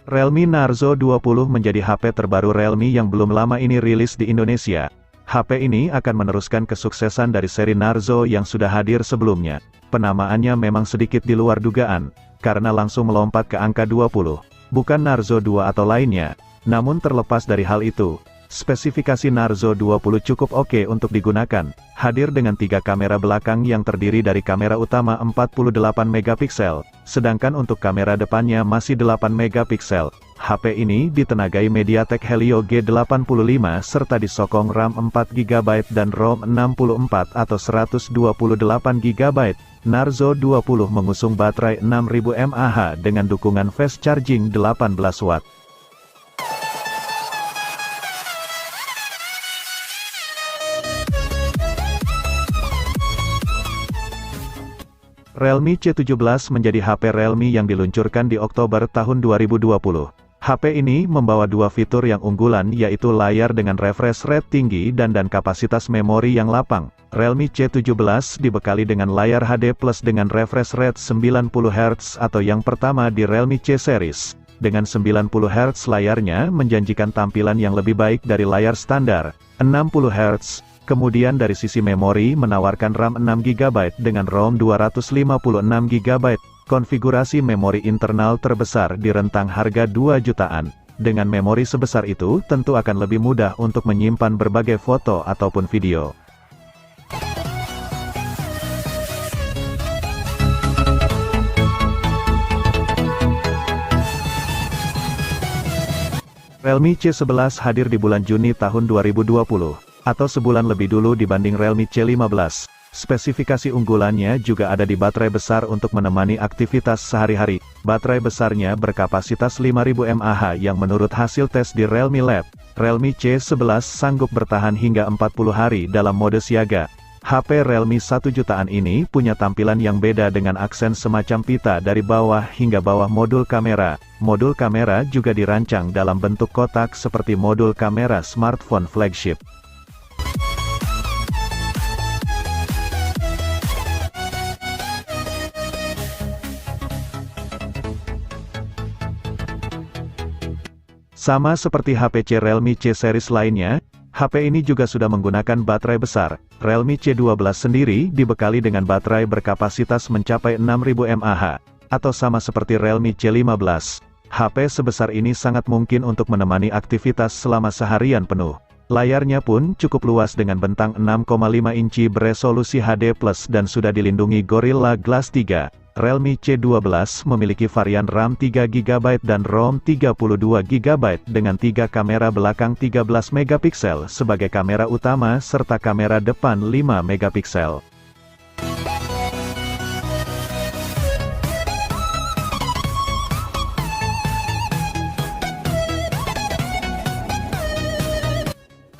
Realme Narzo 20 menjadi HP terbaru Realme yang belum lama ini rilis di Indonesia. HP ini akan meneruskan kesuksesan dari seri Narzo yang sudah hadir sebelumnya. Penamaannya memang sedikit di luar dugaan, karena langsung melompat ke angka 20. Bukan Narzo 2 atau lainnya. Namun terlepas dari hal itu, spesifikasi Narzo 20 cukup oke untuk digunakan. Hadir dengan 3 kamera belakang yang terdiri dari kamera utama 48 megapiksel, sedangkan untuk kamera depannya masih 8 megapiksel. HP ini ditenagai MediaTek Helio G85 serta disokong RAM 4GB dan ROM 64 atau 128GB. Narzo 20 mengusung baterai 6000 mAh dengan dukungan fast charging 18 watt. Realme C17 menjadi HP Realme yang diluncurkan di Oktober tahun 2020. HP ini membawa 2 fitur yang unggulan yaitu layar dengan refresh rate tinggi dan kapasitas memori yang lapang. Realme C17 dibekali dengan layar HD Plus dengan refresh rate 90Hz atau yang pertama di Realme C series. Dengan 90Hz layarnya menjanjikan tampilan yang lebih baik dari layar standar, 60Hz. Kemudian dari sisi memori menawarkan RAM 6GB dengan ROM 256GB, konfigurasi memori internal terbesar di rentang harga 2 jutaan. Dengan memori sebesar itu tentu akan lebih mudah untuk menyimpan berbagai foto ataupun video. Realme C11 hadir di bulan Juni tahun 2020. Atau sebulan lebih dulu dibanding Realme C15. Spesifikasi unggulannya juga ada di baterai besar untuk menemani aktivitas sehari-hari. Baterai besarnya berkapasitas 5000 mAh yang menurut hasil tes di Realme Lab, Realme C11 sanggup bertahan hingga 40 hari dalam mode siaga. HP Realme 1 jutaan ini punya tampilan yang beda dengan aksen semacam pita dari bawah hingga bawah modul kamera. Modul kamera juga dirancang dalam bentuk kotak seperti modul kamera smartphone flagship. Sama seperti HP C Realme C series lainnya, HP ini juga sudah menggunakan baterai besar. Realme C12 sendiri dibekali dengan baterai berkapasitas mencapai 6000 mAh, atau sama seperti Realme C15. HP sebesar ini sangat mungkin untuk menemani aktivitas selama seharian penuh. Layarnya pun cukup luas dengan bentang 6,5 inci beresolusi HD+, dan sudah dilindungi Gorilla Glass 3. Realme C12 memiliki varian RAM 3GB dan ROM 32GB dengan 3 kamera belakang 13 megapiksel sebagai kamera utama serta kamera depan 5 megapiksel.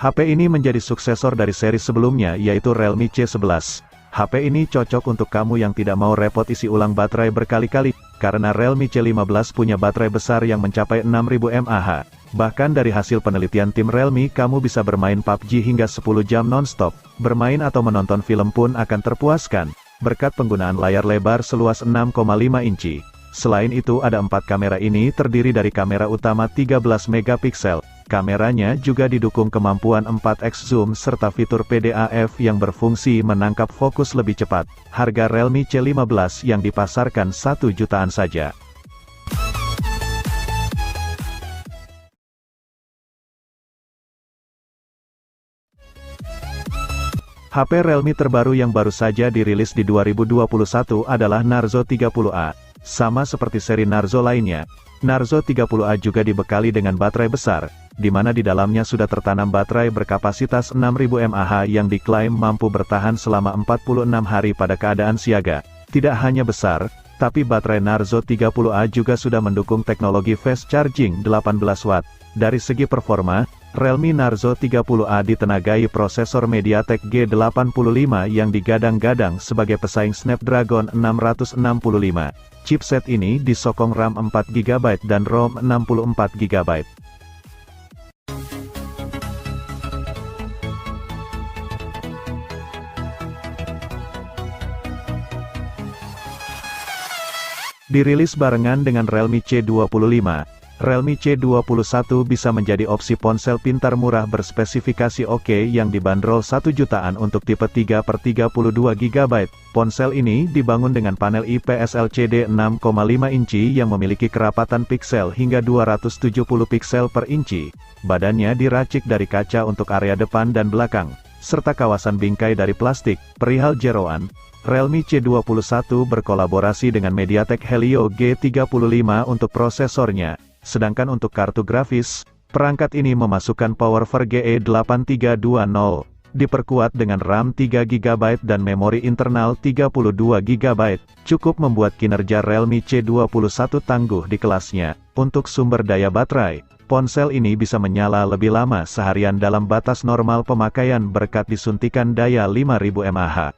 HP ini menjadi suksesor dari seri sebelumnya yaitu Realme C11. HP ini cocok untuk kamu yang tidak mau repot isi ulang baterai berkali-kali, karena Realme C15 punya baterai besar yang mencapai 6000 mAh. Bahkan dari hasil penelitian tim Realme kamu bisa bermain PUBG hingga 10 jam non-stop. Bermain atau menonton film pun akan terpuaskan, berkat penggunaan layar lebar seluas 6,5 inci. Selain itu ada 4 kamera ini terdiri dari kamera utama 13 megapiksel. Kameranya juga didukung kemampuan 4x zoom serta fitur PDAF yang berfungsi menangkap fokus lebih cepat. Harga Realme C15 yang dipasarkan 1 jutaan saja. HP Realme terbaru yang baru saja dirilis di 2021 adalah Narzo 30A. Sama seperti seri Narzo lainnya, Narzo 30A juga dibekali dengan baterai besar, di mana di dalamnya sudah tertanam baterai berkapasitas 6000 mAh yang diklaim mampu bertahan selama 46 hari pada keadaan siaga. Tidak hanya besar, tapi baterai Narzo 30A juga sudah mendukung teknologi fast charging 18 watt. Dari segi performa, Realme Narzo 30A ditenagai prosesor MediaTek G85 yang digadang-gadang sebagai pesaing Snapdragon 665. Chipset ini disokong RAM 4GB dan ROM 64GB. Dirilis barengan dengan Realme C25, Realme C21 bisa menjadi opsi ponsel pintar murah berspesifikasi oke yang dibanderol 1 jutaan untuk tipe 3/32 GB. Ponsel ini dibangun dengan panel IPS LCD 6,5 inci yang memiliki kerapatan piksel hingga 270 piksel per inci. Badannya diracik dari kaca untuk area depan dan belakang, serta kawasan bingkai dari plastik. Perihal jeroan, Realme C21 berkolaborasi dengan MediaTek Helio G35 untuk prosesornya. Sedangkan untuk kartu grafis, perangkat ini memasukkan Powerver GE8320, diperkuat dengan RAM 3GB dan memori internal 32GB, cukup membuat kinerja Realme C21 tangguh di kelasnya. Untuk sumber daya baterai, ponsel ini bisa menyala lebih lama seharian dalam batas normal pemakaian berkat disuntikan daya 5000 mAh.